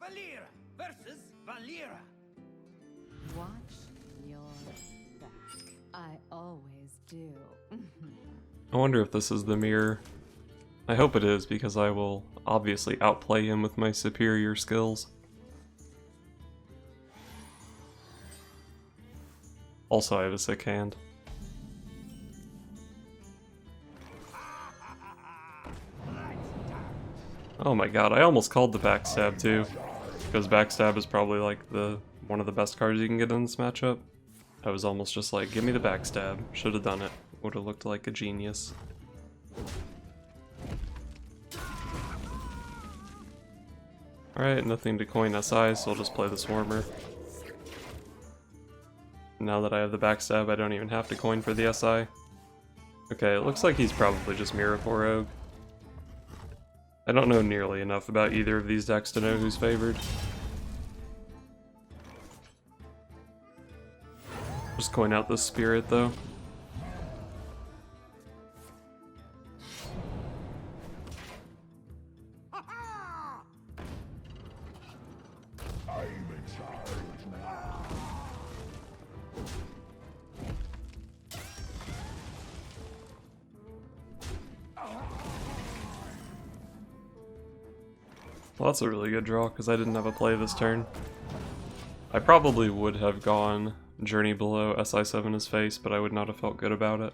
Valera versus Valera. Watch your back. I always do. I wonder if this is the mirror. I hope it is, because I will obviously outplay him with my superior skills. Also, I have a sick hand. Oh my god, I almost called the backstab too. Because backstab is probably like one of the best cards you can get in this matchup. I was almost just like, give me the backstab. Should have done it. Would have looked like a genius. Alright, nothing to coin SI, so I'll just play the Swarmer. Now that I have the backstab, I don't even have to coin for the SI. Okay, it looks like he's probably just Miracle Rogue. I don't know nearly enough about either of these decks to know who's favored. Just coin out this Spirit though. Well, that's a really good draw, because I didn't have a play this turn. I probably would have gone Journey Below SI7 his face, but I would not have felt good about it.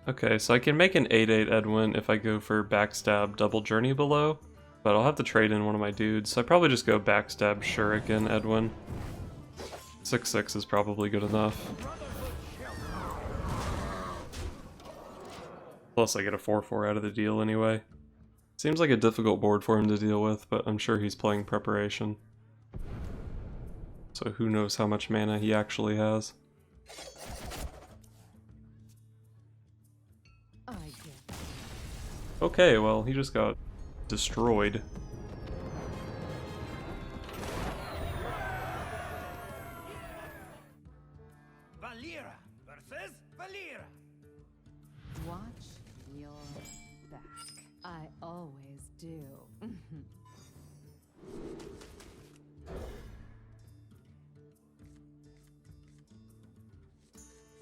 Okay, so I can make an 8/8 Edwin if I go for Backstab double Journey Below, but I'll have to trade in one of my dudes, so I probably just go Backstab Shuriken Edwin. 6/6 is probably good enough. Plus I get a 4/4 out of the deal anyway. Seems like a difficult board for him to deal with, but I'm sure he's playing Preparation. So who knows how much mana he actually has. Okay, well, he just got destroyed. Valera versus Valera. Watch your back. I always do.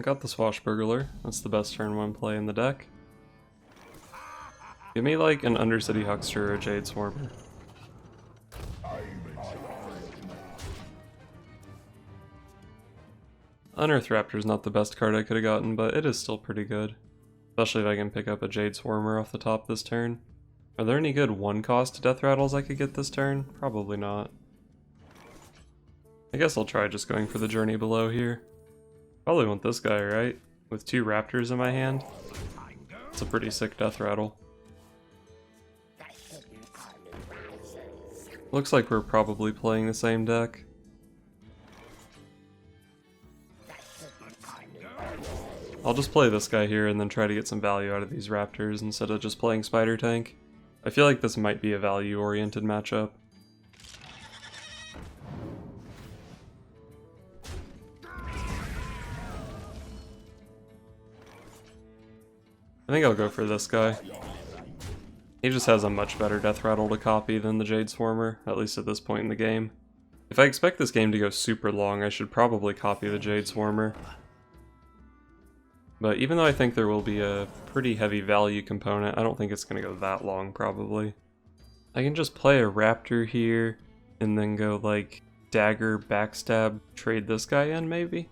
Got the Swashbuckler. That's the best turn 1 play in the deck. Give me like an Undercity Huckster or a Jade Swarmer. Unearthed Raptor is not the best card I could have gotten, but it is still pretty good. Especially if I can pick up a Jade Swarmer off the top this turn. Are there any good 1-cost Death Rattles I could get this turn? Probably not. I guess I'll try just going for the Journey Below here. Probably want this guy, right? With 2 Raptors in my hand. It's a pretty sick Death Rattle. Looks like we're probably playing the same deck. I'll just play this guy here and then try to get some value out of these Raptors instead of just playing Spider Tank. I feel like this might be a value-oriented matchup. I think I'll go for this guy. He just has a much better Death Rattle to copy than the Jade Swarmer, at least at this point in the game. If I expect this game to go super long, I should probably copy the Jade Swarmer. But even though I think there will be a pretty heavy value component, I don't think it's going to go that long, probably. I can just play a Raptor here, and then go like Dagger, Backstab, trade this guy in, maybe?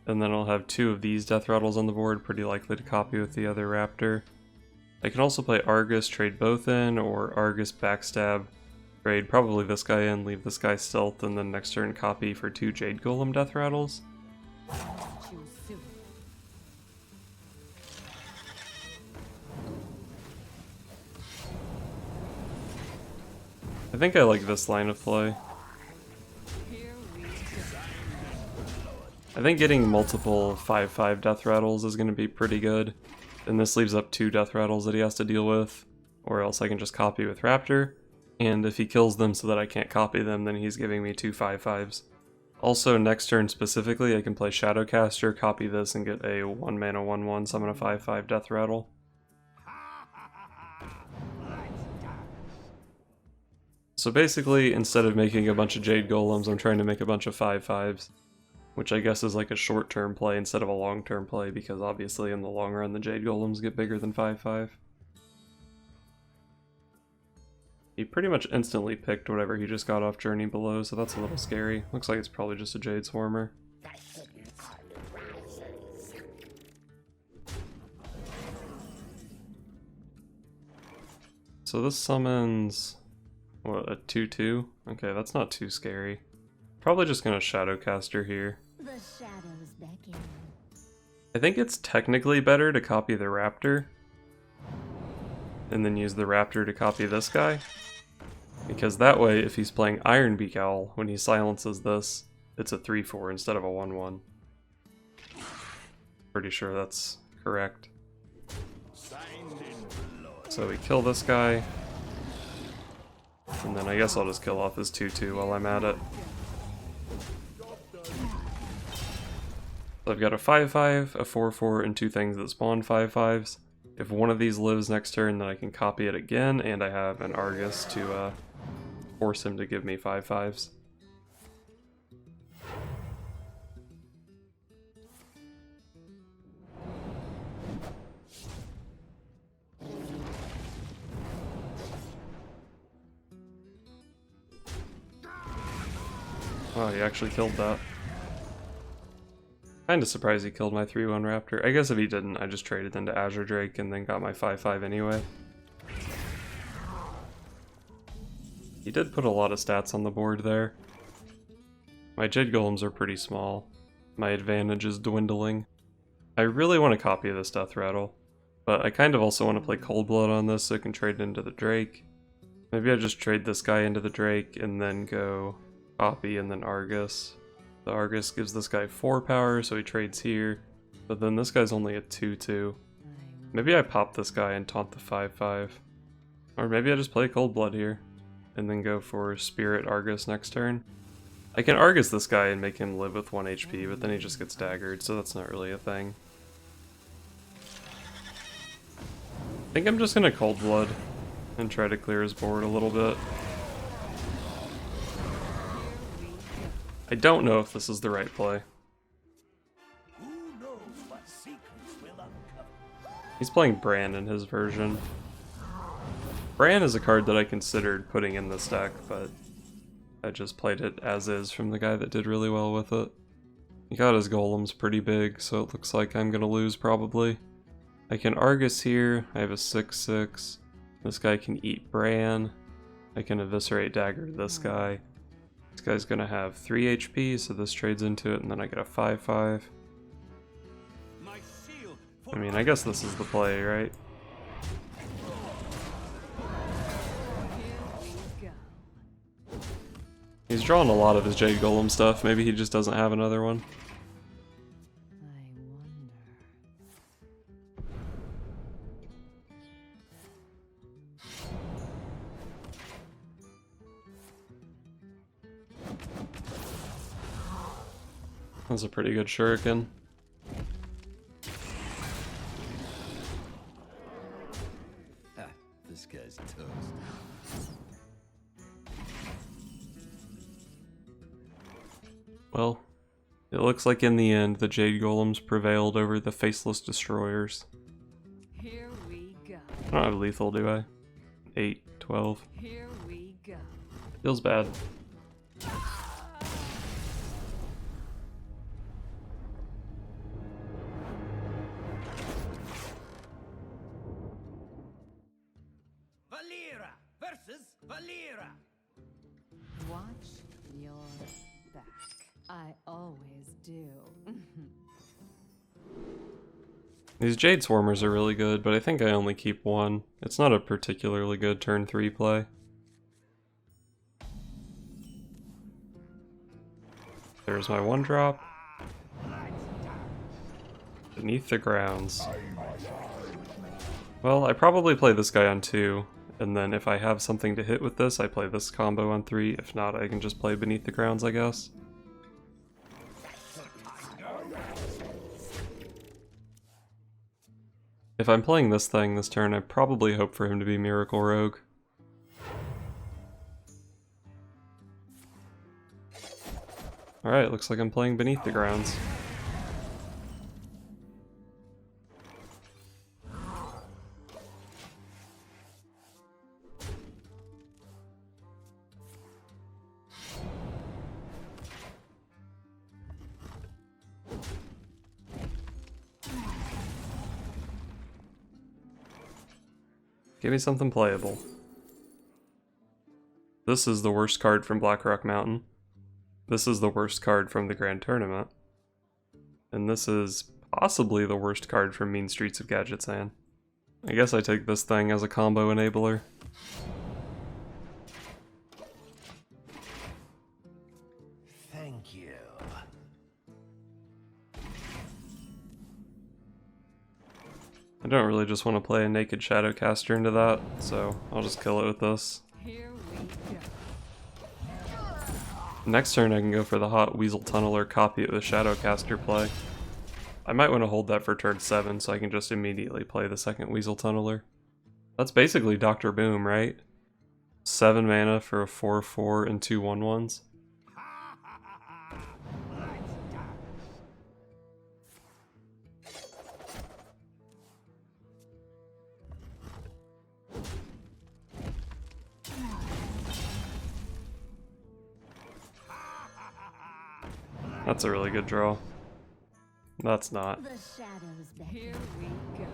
And then I'll have 2 of these Death Rattles on the board, pretty likely to copy with the other Raptor. I can also play Argus, trade both in, or Argus, Backstab, trade probably this guy in, leave this guy Stealth, and then next turn copy for 2 Jade Golem Death Rattles. I think I like this line of play. I think getting multiple 5/5 Death Rattles is going to be pretty good. And this leaves up 2 Death Rattles that he has to deal with, or else I can just copy with Raptor. And if he kills them so that I can't copy them, then he's giving me 2 5/5s. Also, next turn specifically, I can play Shadowcaster, copy this, and get a 1 mana 1/1, summon a 5/5 Death Rattle. So basically, instead of making a bunch of Jade Golems, I'm trying to make a bunch of 5/5s, which I guess is like a short-term play instead of a long-term play, because obviously in the long run the Jade Golems get bigger than 5/5. He pretty much instantly picked whatever he just got off Journey Below, so that's a little scary. Looks like it's probably just a Jade Swarmer. So this summons, what, a 2/2? Okay, that's not too scary. Probably just gonna Shadowcaster here. The shadows beckon. I think it's technically better to copy the Raptor, and then use the Raptor to copy this guy. Because that way, if he's playing Ironbeak Owl, when he silences this, it's a 3/4 instead of a 1/1. Pretty sure that's correct. So we kill this guy, and then I guess I'll just kill off his 2/2 while I'm at it. So I've got a 5/5, a 4/4, and 2 things that spawn 5/5s. If one of these lives next turn, then I can copy it again, and I have an Argus to force him to give me 5/5s. Oh, he actually killed that. Kinda surprised he killed my 3/1 Raptor. I guess if he didn't, I just traded into Azure Drake and then got my 5/5 anyway. He did put a lot of stats on the board there. My Jade Golems are pretty small. My advantage is dwindling. I really want to copy this Death Rattle, but I kind of also want to play Cold Blood on this so I can trade it into the Drake. Maybe I just trade this guy into the Drake and then go copy and then Argus. The Argus gives this guy 4 power, so he trades here, but then this guy's only a 2/2. Maybe I pop this guy and taunt the 5/5. Or maybe I just play Cold Blood here, and then go for Spirit Argus next turn. I can Argus this guy and make him live with 1 HP, but then he just gets daggered, so that's not really a thing. I think I'm just gonna Cold Blood and try to clear his board a little bit. I don't know if this is the right play. Who knows what secrets will uncover? He's playing Bran in his version. Bran is a card that I considered putting in this deck, but I just played it as is from the guy that did really well with it. He got his golems pretty big, so it looks like I'm gonna lose probably. I can Argus here, I have a 6/6. This guy can eat Bran. I can Eviscerate Dagger this guy. This guy's gonna have 3 HP, so this trades into it, and then I get a 5/5. I mean, I guess this is the play, right? He's drawn a lot of his Jade Golem stuff. Maybe he just doesn't have another one. I wonder. That's a pretty good shuriken. This guy's toast. Well, it looks like in the end the Jade Golems prevailed over the Faceless Destroyers. Here we go. I don't have lethal, do I? 8, 12. Here we go. Feels bad. Valera versus Valera. Watch your back. I always do. These Jade Swarmers are really good, but I think I only keep one. It's not a particularly good turn 3 play. There's my 1-drop. Beneath the Grounds. Well, I probably play this guy on 2, and then if I have something to hit with this, I play this combo on 3. If not, I can just play Beneath the Grounds, I guess. If I'm playing this thing this turn, I probably hope for him to be Miracle Rogue. Alright, looks like I'm playing Beneath the Grounds. Give me something playable. This is the worst card from Blackrock Mountain. This is the worst card from the Grand Tournament. And this is possibly the worst card from Mean Streets of Gadgetzan. I guess I take this thing as a combo enabler. Thank you. I don't really just want to play a naked Shadowcaster into that, so I'll just kill it with this. Here we go. Next turn I can go for the hot Weasel Tunneler, copy it with Shadowcaster play. I might want to hold that for turn 7 so I can just immediately play the second Weasel Tunneler. That's basically Dr. Boom, right? 7 mana for a 4/4 and 2 1/1s. That's a really good draw. That's not. The shadows back. Here we go.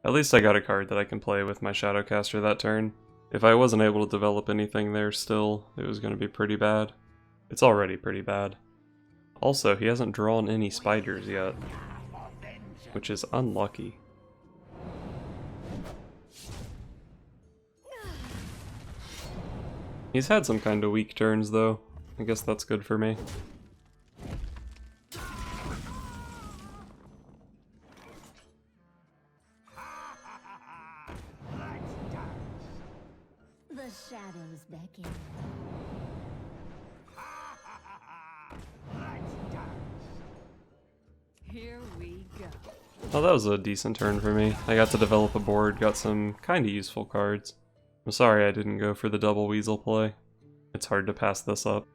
At least I got a card that I can play with my Shadowcaster that turn. If I wasn't able to develop anything there still, it was going to be pretty bad. It's already pretty bad. Also, he hasn't drawn any spiders yet, which is unlucky. He's had some kind of weak turns though. I guess that's good for me. The shadows beckon. Here we go. Oh, that was a decent turn for me. I got to develop a board, got some kind of useful cards. I'm sorry I didn't go for the double Weasel play. It's hard to pass this up.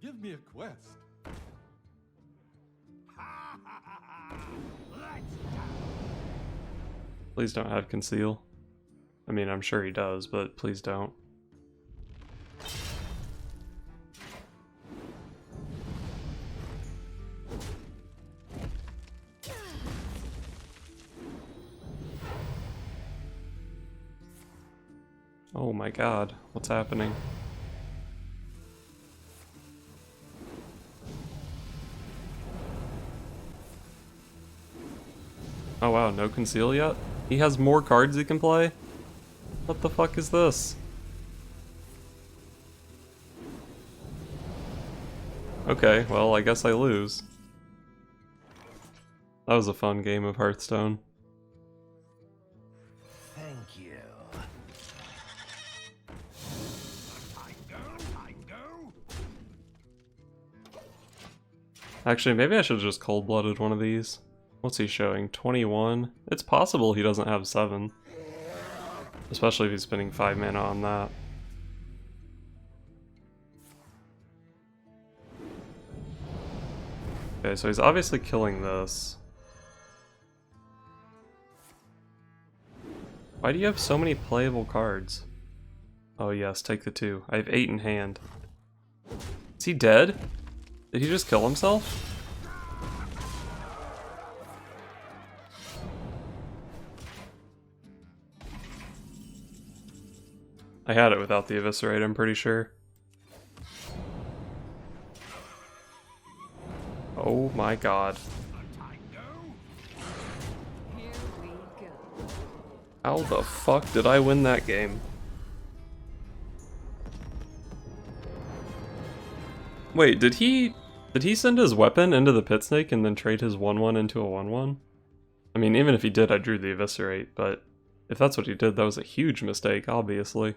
Give me a quest. Please don't have Conceal. I mean, I'm sure he does, but please don't. Oh my god, what's happening? Oh wow, no Conceal yet? He has more cards he can play? What the fuck is this? Okay, well I guess I lose. That was a fun game of Hearthstone. Thank you. Actually, maybe I should have just cold-blooded one of these. What's he showing? 21? It's possible he doesn't have 7. Especially if he's spending 5 mana on that. Okay, so he's obviously killing this. Why do you have so many playable cards? Oh yes, take the 2. I have 8 in hand. Is he dead? Did he just kill himself? I had it without the Eviscerate, I'm pretty sure. Oh my god. Here we go. How the fuck did I win that game? Wait, did he send his weapon into the Pit Snake and then trade his 1/1 into a 1/1? I mean, even if he did, I drew the Eviscerate, but if that's what he did, that was a huge mistake, obviously.